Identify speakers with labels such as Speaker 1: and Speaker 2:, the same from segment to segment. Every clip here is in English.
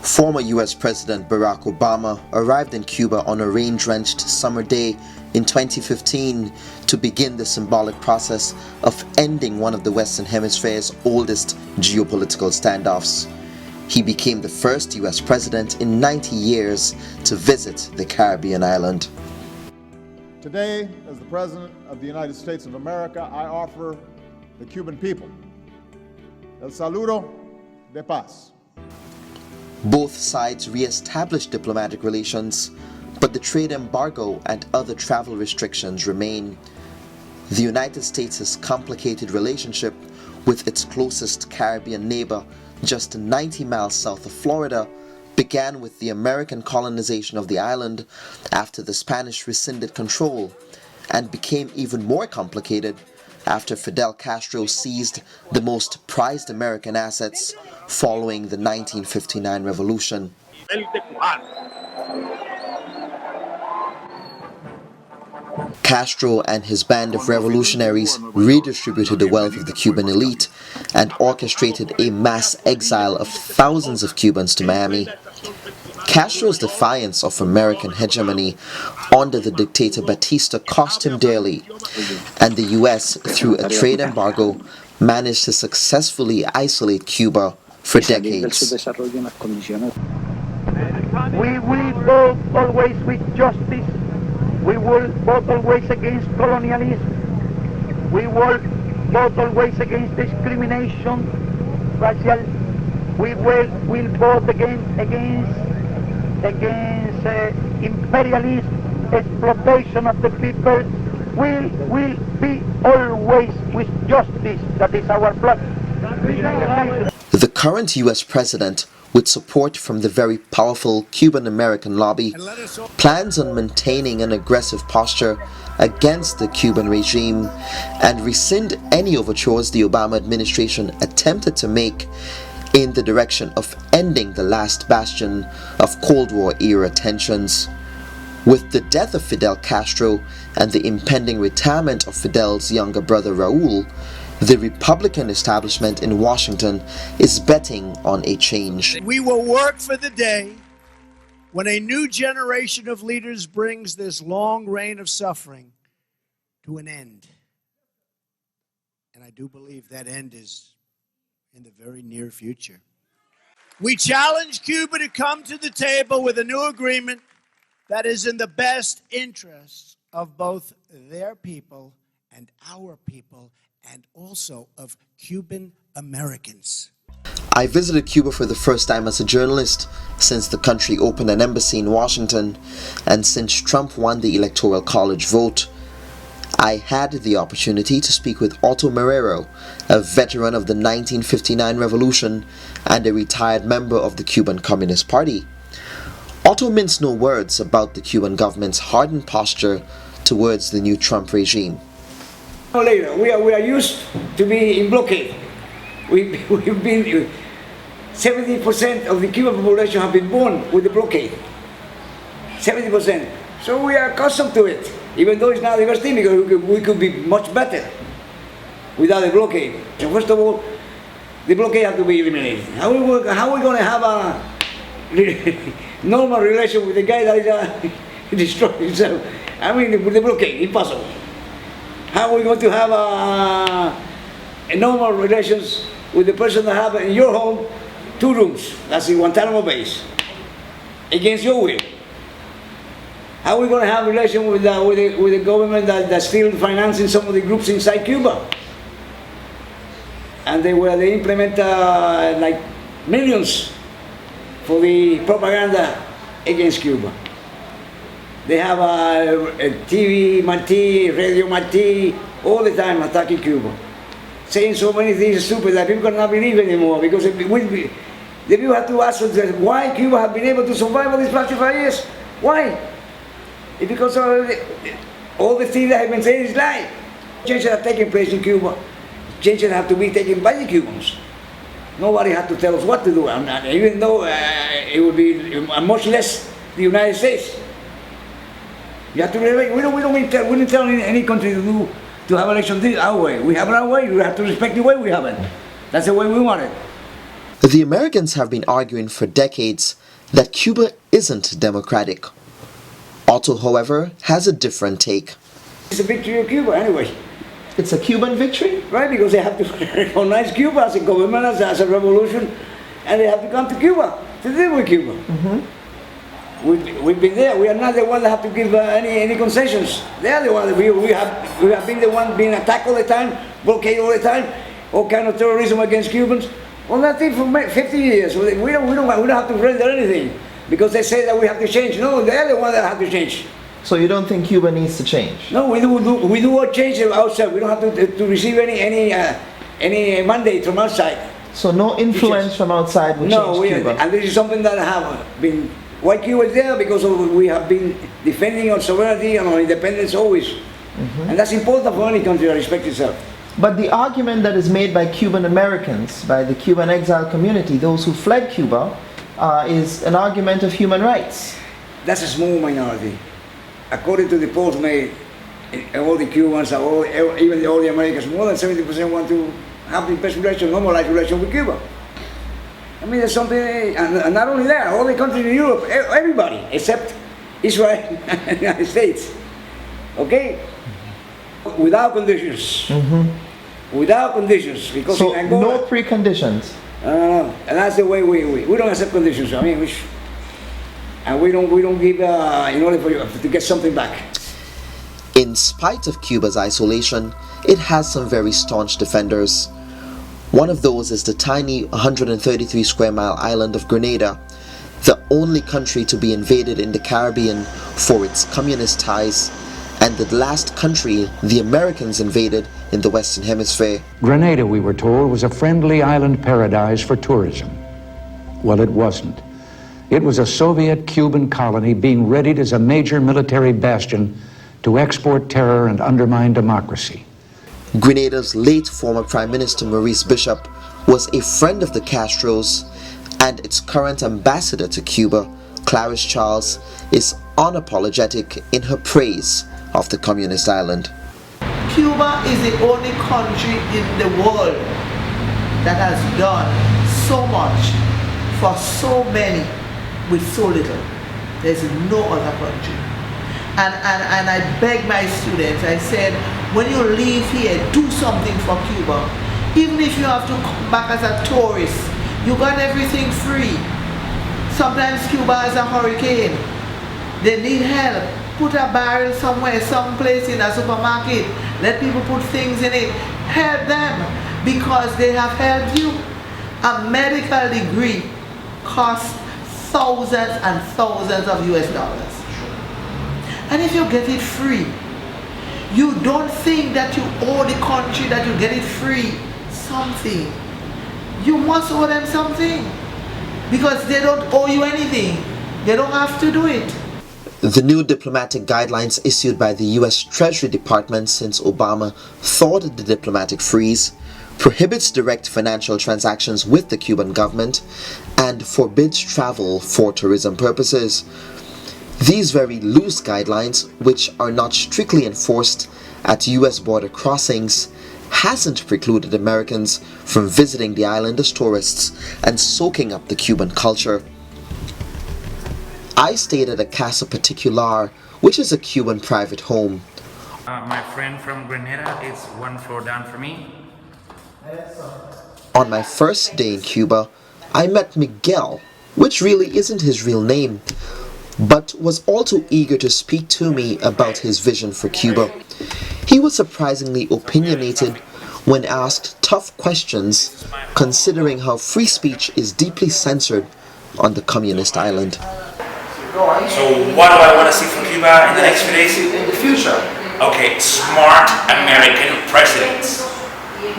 Speaker 1: Former US President Barack Obama arrived in Cuba on a rain-drenched summer day in 2015 to begin the symbolic process of ending one of the Western Hemisphere's oldest geopolitical standoffs. He became the first US president in 90 years to visit the Caribbean island.
Speaker 2: Today, as the President of the United States of America, I offer the Cuban people el saludo de paz.
Speaker 1: Both sides re-established diplomatic relations, but the trade embargo and other travel restrictions remain. The United States' complicated relationship with its closest Caribbean neighbor, just 90 miles south of Florida, began with the American colonization of the island after the Spanish rescinded control, and became even more complicated after Fidel Castro seized the most prized American assets following the 1959 revolution. Castro and his band of revolutionaries redistributed the wealth of the Cuban elite and orchestrated a mass exile of thousands of Cubans to Miami. Castro's defiance of American hegemony under the dictator Batista cost him dearly, and the US, through a trade embargo, managed to successfully isolate Cuba for decades.
Speaker 3: We will vote always with justice. We will vote always against colonialism. We will vote always against discrimination, racial. We will vote against imperialism, exploitation of the people. We will be always with justice. That is our plan.
Speaker 1: The current US president, with support from the very powerful Cuban-American lobby, plans on maintaining an aggressive posture against the Cuban regime and rescind any overtures the Obama administration attempted to make in the direction of ending the last bastion of Cold War-era tensions. With the death of Fidel Castro and the impending retirement of Fidel's younger brother Raul, the Republican establishment in Washington is betting on a change.
Speaker 4: We will work for the day when a new generation of leaders brings this long reign of suffering to an end. And I do believe that end is in the very near future. We challenge Cuba to come to the table with a new agreement that is in the best interests of both their people and our people, and also of Cuban Americans.
Speaker 1: I visited Cuba for the first time as a journalist since the country opened an embassy in Washington and since Trump won the Electoral College vote. I had the opportunity to speak with Otto Marrero, a veteran of the 1959 revolution and a retired member of the Cuban Communist Party. Otto minced no words about the Cuban government's hardened posture towards the new Trump regime.
Speaker 5: Later, we are used to be in blockade. We've been 70% of the Cuban population have been born with the blockade. 70%. So we are accustomed to it, even though it's not the best thing, because we could be much better without the blockade. So first of all, the blockade has to be eliminated. How are we going to have a normal relation with the guy that is destroying himself? I mean, with the blockade, impossible. How are we going to have a normal relations with the person that have in your home 2 rooms? That's in Guantanamo base, against your will. How are we going to have a relation with the government that's still financing some of the groups inside Cuba? And they implement like millions for the propaganda against Cuba. They have a TV Marti, Radio Marti, all the time attacking Cuba, saying so many things stupid that people cannot believe anymore, because the people have to ask themselves why Cuba have been able to survive all these 55 years. Why? It's because all the things that have been saying is lie. Changes have taken place in Cuba. Changes have to be taken by the Cubans. Nobody had to tell us what to do, even though it would be much less the United States. You have to really, we don't tell any country to have elections our way. We have it our way. We have to respect the way we have it. That's the way we want it.
Speaker 1: The Americans have been arguing for decades that Cuba isn't democratic. Otto, however, has a different take.
Speaker 5: It's a victory of Cuba anyway.
Speaker 1: It's a Cuban victory?
Speaker 5: Right, because they have to recognize Cuba as a government, as a revolution, and they have to come to Cuba to deal with Cuba. We've been there. We are not the ones that have to give any concessions. They are the ones. We have been the ones being attacked all the time, blockaded all the time, all kind of terrorism against Cubans. Well, nothing for 50 years. We don't have to render anything because they say that we have to change. No, they are the ones that have to change.
Speaker 1: So you don't think Cuba needs to change?
Speaker 5: No, we do all change ourselves. We don't have to receive any mandate from outside.
Speaker 1: So no influence from outside will change Cuba?
Speaker 5: And this is something that have been. Why Cuba is there? Because we have been defending our sovereignty and our independence always. And that's important for any country that respects itself.
Speaker 1: But the argument that is made by Cuban Americans, by the Cuban exile community, those who fled Cuba, is an argument of human rights.
Speaker 5: That's a small minority. According to the polls made, all the Cubans, even all the Americans, more than 70% want to have the best relation, normalized relation with Cuba. I mean, there's something, and not only that, all the countries in Europe, everybody, except Israel and the United States. Okay? Without conditions. Without conditions. Because
Speaker 1: so no preconditions?
Speaker 5: And that's the way we don't accept conditions. I mean, we don't give in order to get something back.
Speaker 1: In spite of Cuba's isolation, it has some very staunch defenders. One of those is the tiny 133 square mile island of Grenada, the only country to be invaded in the Caribbean for its communist ties, and the last country the Americans invaded in the Western Hemisphere.
Speaker 6: Grenada, we were told, was a friendly island paradise for tourism. Well, it wasn't. It was a Soviet-Cuban colony being readied as a major military bastion to export terror and undermine democracy.
Speaker 1: Grenada's late former Prime Minister Maurice Bishop was a friend of the Castros, and its current ambassador to Cuba, Clarice Charles, is unapologetic in her praise of the communist island.
Speaker 7: Cuba is the only country in the world that has done so much for so many with so little. There's no other country. And I beg my students, I said, when you leave here, do something for Cuba. Even if you have to come back as a tourist, you got everything free. Sometimes Cuba has a hurricane. They need help. Put a barrel somewhere, someplace in a supermarket. Let people put things in it. Help them because they have helped you. A medical degree costs thousands and thousands of US dollars. And if you get it free, you don't think that you owe the country that you get it free something. You must owe them something because they don't owe you anything. They don't have to do it.
Speaker 1: The new diplomatic guidelines issued by the US Treasury Department since Obama thawed the diplomatic freeze prohibits direct financial transactions with the Cuban government and forbids travel for tourism purposes. These very loose guidelines, which are not strictly enforced at US border crossings, hasn't precluded Americans from visiting the island as tourists and soaking up the Cuban culture. I stayed at a Casa Particular, which is a Cuban private home.
Speaker 8: My friend from Grenada is one floor down from me.
Speaker 1: On my first day in Cuba, I met Miguel, which really isn't his real name, but was all too eager to speak to me about his vision for Cuba. He was surprisingly opinionated when asked tough questions, considering how free speech is deeply censored on the communist island.
Speaker 8: So what do I want to see from Cuba in the next few days?
Speaker 1: In the future.
Speaker 8: Okay, smart American presidents.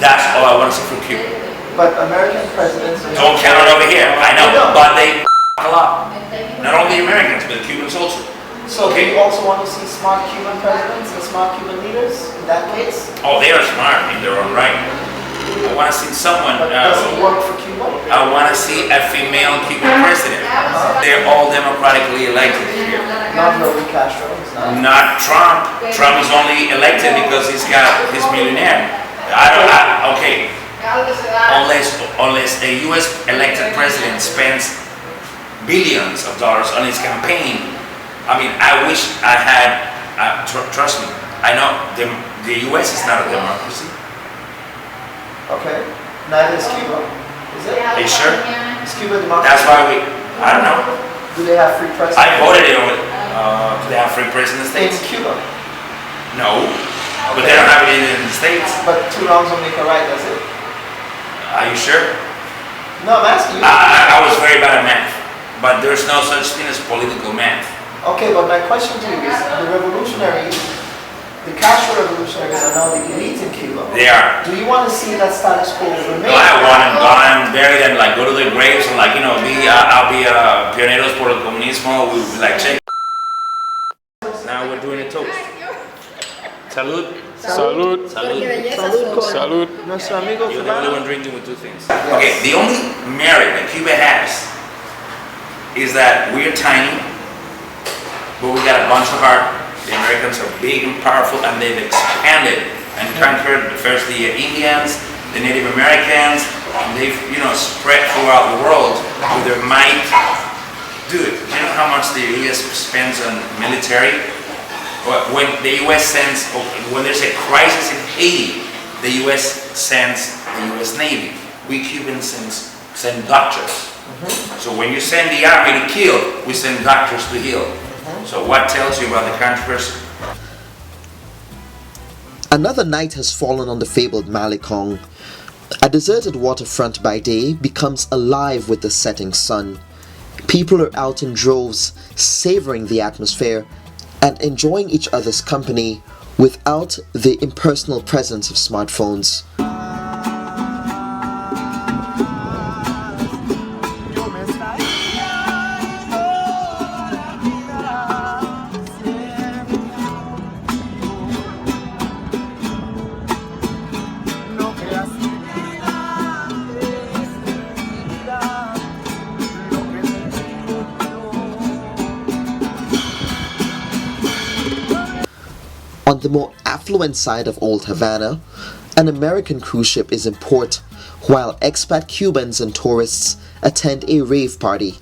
Speaker 8: That's all I want to see from Cuba.
Speaker 1: But American presidents...
Speaker 8: Don't count it over here, I know, but they a lot. Not only the Americans, but the Cubans also.
Speaker 1: So do you also want to see smart Cuban presidents and smart Cuban leaders in that case?
Speaker 8: Oh, they are smart in their own right. I want to see someone...
Speaker 1: But does it work for Cuba?
Speaker 8: I want to see a female Cuban president. They're all democratically elected here.
Speaker 1: Not Fidel Castro.
Speaker 8: Not Trump. Trump is only elected because he's millionaire. Okay, unless a U.S. elected president spends billions of dollars on his campaign. I mean, I wish I had, trust me, I know the U.S. is not a democracy.
Speaker 1: Okay. Neither is Cuba. Is it?
Speaker 8: Are you sure?
Speaker 1: Is Cuba a democracy?
Speaker 8: That's why I don't know.
Speaker 1: Do they have free presidents?
Speaker 8: I voted in do they have free president states?
Speaker 1: In Cuba?
Speaker 8: No. But they don't have it in the States.
Speaker 1: But two wrongs don't make a right, does it?
Speaker 8: Are you sure?
Speaker 1: No, I'm asking you.
Speaker 8: I was very bad at math, but there's no such thing as political math.
Speaker 1: Okay, but my question to you is, the revolutionaries, the Castro revolutionaries are now the elite in Cuba.
Speaker 8: They are.
Speaker 1: Do you want to see that status quo remain?
Speaker 8: No, I want them gone, bury them, like go to their graves and like, I'll be pioneros por el comunismo, we'll be like, check. Now we're doing a toast. Salud.
Speaker 9: Salud.
Speaker 8: Salud.
Speaker 9: Salud.
Speaker 1: Nuestro amigo
Speaker 8: You're the only one drinking with two things. Okay, the only merit that Cuba has is that we're tiny, but we got a bunch of heart. The Americans are big and powerful, and they've expanded and conquered first the Indians, the Native Americans, and they've spread throughout the world with their might. Dude, you know how much the U.S. spends on military? When the U.S. sends, when there's a crisis in Haiti, the U.S. sends the U.S. Navy. We Cubans send doctors. So when you send the army to kill, we send doctors to heal. So what tells you about the controversy?
Speaker 1: Another night has fallen on the fabled Malecon. A deserted waterfront by day becomes alive with the setting sun. People are out in droves, savoring the atmosphere and enjoying each other's company without the impersonal presence of smartphones. On the more affluent side of Old Havana, an American cruise ship is in port, while expat Cubans and tourists attend a rave party.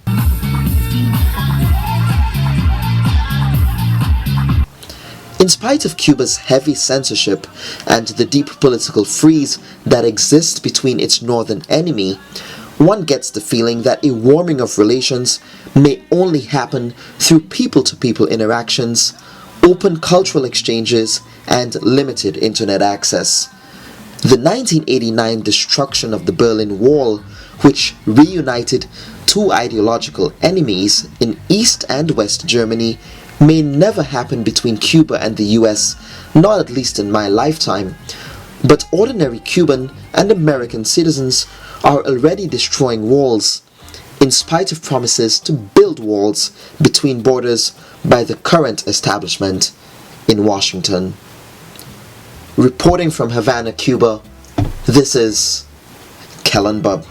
Speaker 1: In spite of Cuba's heavy censorship and the deep political freeze that exists between its northern enemy, one gets the feeling that a warming of relations may only happen through people-to-people interactions, open cultural exchanges, and limited internet access. The 1989 destruction of the Berlin Wall, which reunited two ideological enemies in East and West Germany, may never happen between Cuba and the US, not at least in my lifetime. But ordinary Cuban and American citizens are already destroying walls, in spite of promises to build walls between borders by the current establishment in Washington. Reporting from Havana, Cuba, this is Kellen Bubb.